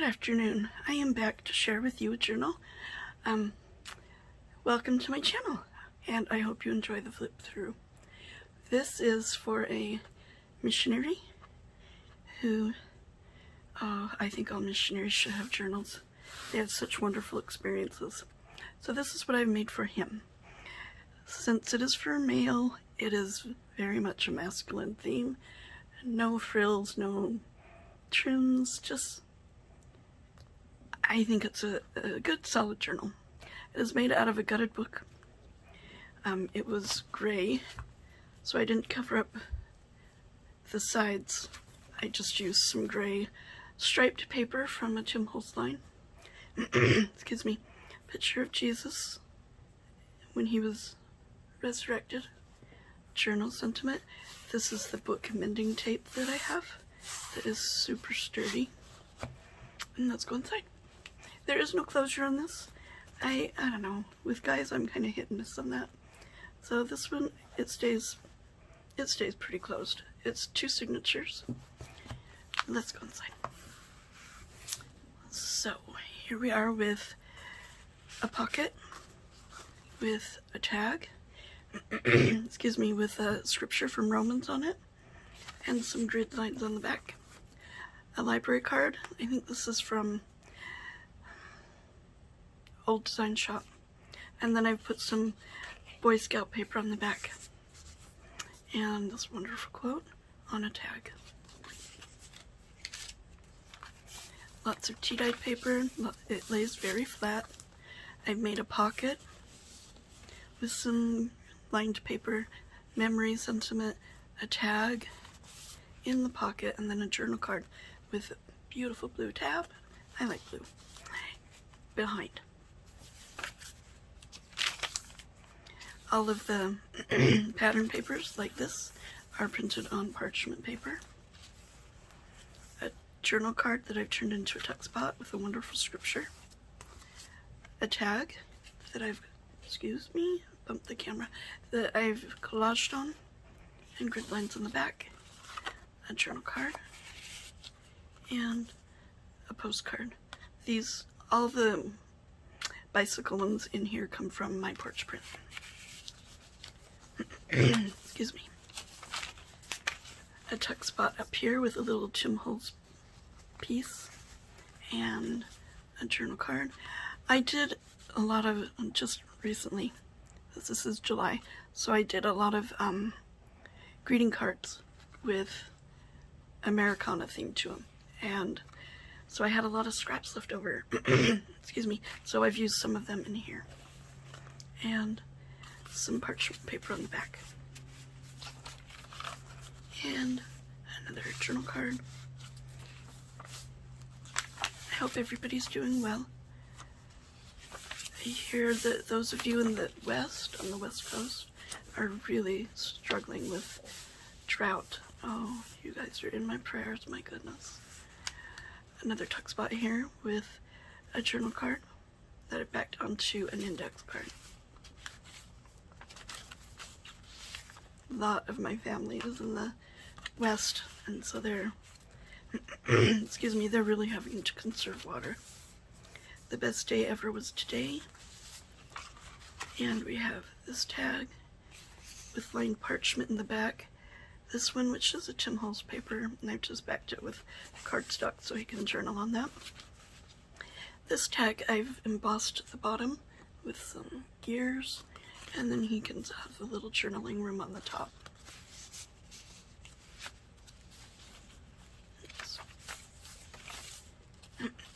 afternoon. I am back to share with you a journal. Welcome to my channel, and I hope you enjoy the flip through. This is for a missionary who, I think all missionaries should have journals. They have such wonderful experiences. So this is what I've made for him. Since it is for a male, it is very much a masculine theme. No frills, no trims, just I think it's a good solid journal. It is made out of a gutted book. It was gray, so I didn't cover up the sides. I just used some gray striped paper from a Tim Holtz line. Excuse me. Picture of Jesus when he was resurrected. Journal sentiment. This is the book mending tape that I have. That is super sturdy. And let's go inside. There is no closure on this. I don't know. With guys, I'm kind of hit and miss on that. So this one, it stays pretty closed. It's 2 signatures. Let's go inside. So here we are with a pocket, with a tag, excuse me, with a scripture from Romans on it, and some grid lines on the back. A library card. I think this is from Old Design Shop. And then I've put some Boy Scout paper on the back. And this wonderful quote on a tag. Lots of tea-dyed paper. It lays very flat. I've made a pocket with some lined paper, memory, sentiment, a tag in the pocket, and then a journal card with a beautiful blue tab. I like blue. Behind. All of the pattern papers like this are printed on parchment paper. A journal card that I've turned into a tuck spot with a wonderful scripture. A tag that I've, excuse me, bumped the camera, that I've collaged on, and grid lines on the back. A journal card, and a postcard. These, all the bicycle ones in here come from my porch print. Excuse me. A tuck spot up here with a little Tim Holtz piece and a journal card. I did a lot of, just recently, this is July, so I did a lot of greeting cards with Americana theme to them, and so I had a lot of scraps left over. Excuse me. So I've used some of them in here, and some parchment paper on the back, and another journal card. I hope everybody's doing well. I hear that those of you in the West, on the West Coast, are really struggling with drought. Oh, you guys are in my prayers, my goodness. Another tuck spot here with a journal card that I backed onto an index card. A lot of my family is in the West, and so they're, excuse me, they're really having to conserve water. The best day ever was today. And we have this tag with lined parchment in the back. This one, which is a Tim Holtz paper, and I've just backed it with cardstock so he can journal on that. This tag, I've embossed the bottom with some gears, and then he can have a little journaling room on the top.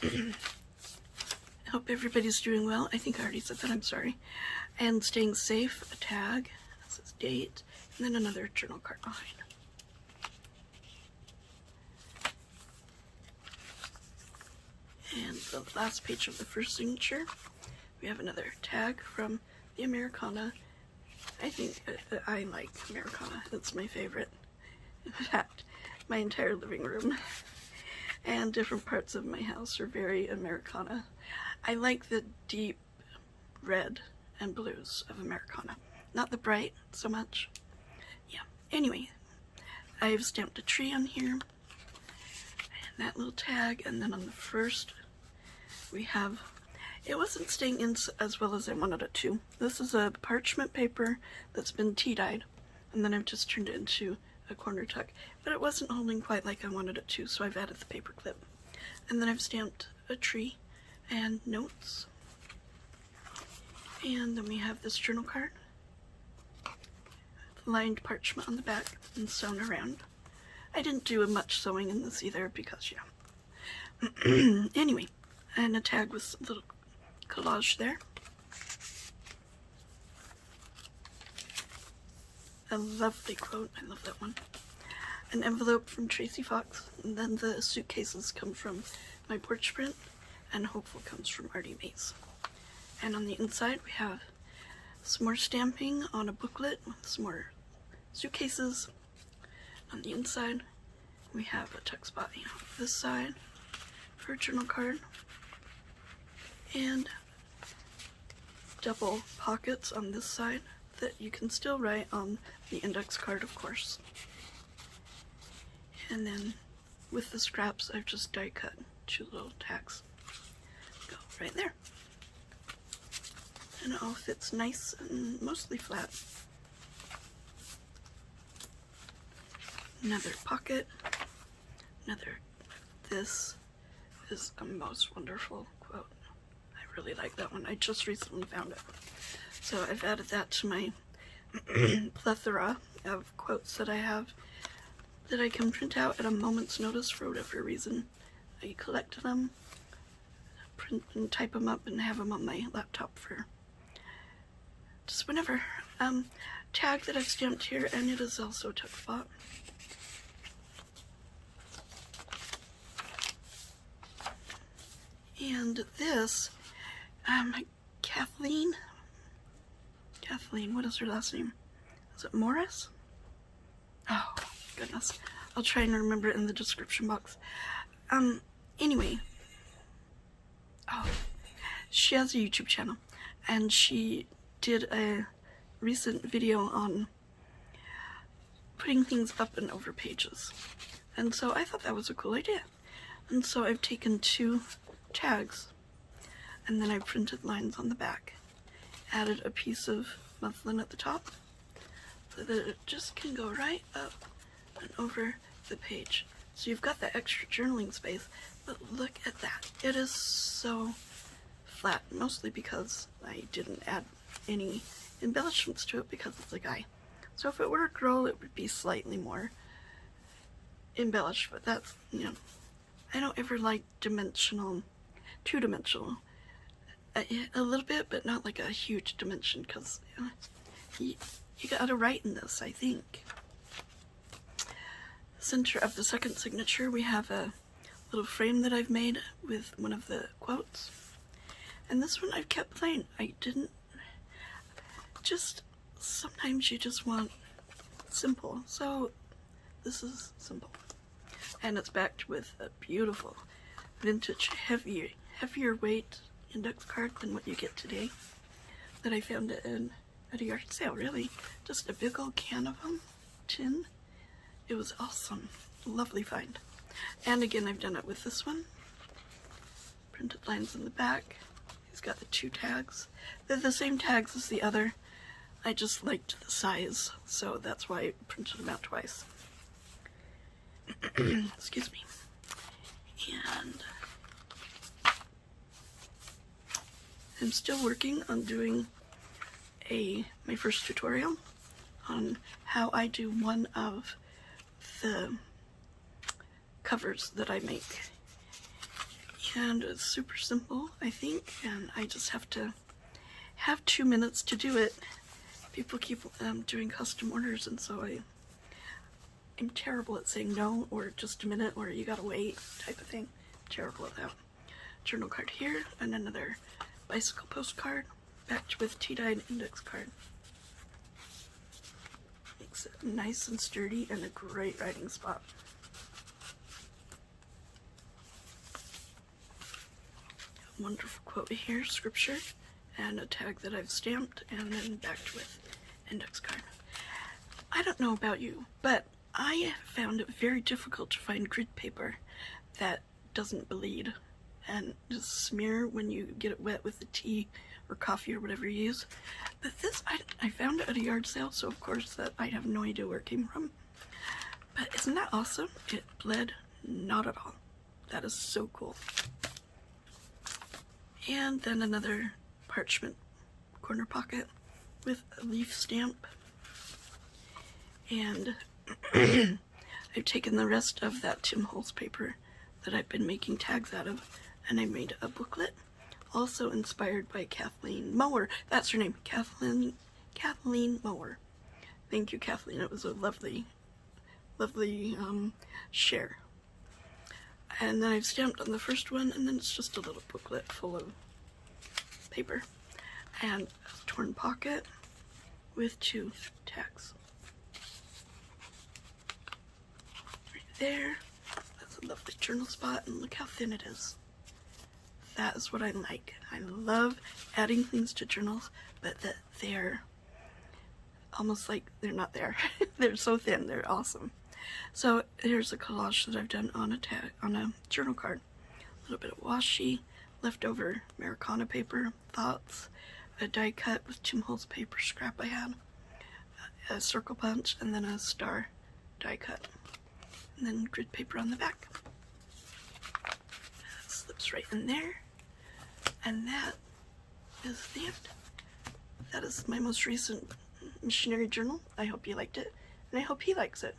I hope everybody's doing well. I think I already said that, I'm sorry. And staying safe, a tag, that says date, and then another journal card behind. And the last page of the first signature, we have another tag from the Americana. I think I like Americana. It's my favorite. In fact, my entire living room and different parts of my house are very Americana. I like the deep red and blues of Americana. Not the bright so much. Yeah. Anyway, I've stamped a tree on here. And that little tag, and then on the first we have, it wasn't staying in as well as I wanted it to. This is a parchment paper that's been tea dyed, and then I've just turned it into a corner tuck, but it wasn't holding quite like I wanted it to, so I've added the paper clip. And then I've stamped a tree and notes. And then we have this journal card, lined parchment on the back and sewn around. I didn't do much sewing in this either because, yeah. Anyway, and a tag with a little collage there. A lovely quote, I love that one. An envelope from Tracy Fox, and then the suitcases come from my porch print, and Hopeful comes from Artie Mays. And on the inside we have some more stamping on a booklet with some more suitcases. On the inside we have a tuck spot on this side for a journal card, and double pockets on this side that you can still write on the index card, of course. And then with the scraps, I've just die cut 2 little tags. Go right there. And it all fits nice and mostly flat. Another pocket. Another. This is a most wonderful quote. I really like that one. I just recently found it. So I've added that to my plethora of quotes that I have that I can print out at a moment's notice for whatever reason. I collect them, print and type them up, and have them on my laptop for just whenever. Tag that I've stamped here, and it is also a tuck spot. And this, Kathleen, what is her last name? Is it Morris? Oh, goodness. I'll try and remember it in the description box. Anyway. Oh, she has a YouTube channel, and she did a recent video on putting things up and over pages. And so I thought that was a cool idea. And so I've taken 2 tags, and then I printed lines on the back, added a piece of muslin at the top so that it just can go right up and over the page. So you've got that extra journaling space, but look at that. It is so flat, mostly because I didn't add any embellishments to it because it's a guy. So if it were a girl, it would be slightly more embellished, but that's, you know, I don't ever like dimensional, 2-dimensional. A little bit, but not like a huge dimension, because you gotta write in this, I think. Center of the second signature, we have a little frame that I've made with one of the quotes. And this one I've kept plain. I didn't, just, sometimes you just want simple. So this is simple. And it's backed with a beautiful vintage heavier weight index card than what you get today, that I found it in at a yard sale, really. Just a big old can of them, tin. It was awesome. Lovely find. And again, I've done it with this one. Printed lines in the back. He's got the 2 tags. They're the same tags as the other. I just liked the size, so that's why I printed them out twice. Excuse me. And I'm still working on doing my first tutorial on how I do one of the covers that I make. And it's super simple, I think, and I just have to have 2 minutes to do it. People keep doing custom orders, and so I'm terrible at saying no, or just a minute, or you gotta wait type of thing. Terrible at that. Journal card here, and another bicycle postcard backed with tea-dyed index card. Makes it nice and sturdy and a great writing spot. A wonderful quote here, scripture, and a tag that I've stamped and then backed with index card. I don't know about you, but I found it very difficult to find grid paper that doesn't bleed and just smear when you get it wet with the tea or coffee or whatever you use. But this, I found it at a yard sale, so of course that I have no idea where it came from. But isn't that awesome? It bled not at all. That is so cool. And then another parchment corner pocket with a leaf stamp. And I've taken the rest of that Tim Holtz paper that I've been making tags out of, and I made a booklet, also inspired by Kathleen Mower. That's her name, Kathleen Mower. Thank you, Kathleen. It was a lovely share. And then I've stamped on the first one, and then it's just a little booklet full of paper and a torn pocket with 2 tags. Right there. That's a lovely journal spot, and look how thin it is. That is what I like. I love adding things to journals, but that they're almost like they're not there. They're so thin. They're awesome. So here's a collage that I've done on a journal card. A little bit of washi, leftover Americana paper, thoughts, a die cut with Tim Holtz paper scrap I had, a circle punch, and then a star die cut, and then grid paper on the back. That slips right in there, and that is the end. That is my most recent missionary journal. I hope you liked it, and I hope he likes it.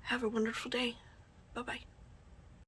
Have a wonderful day. Bye-bye.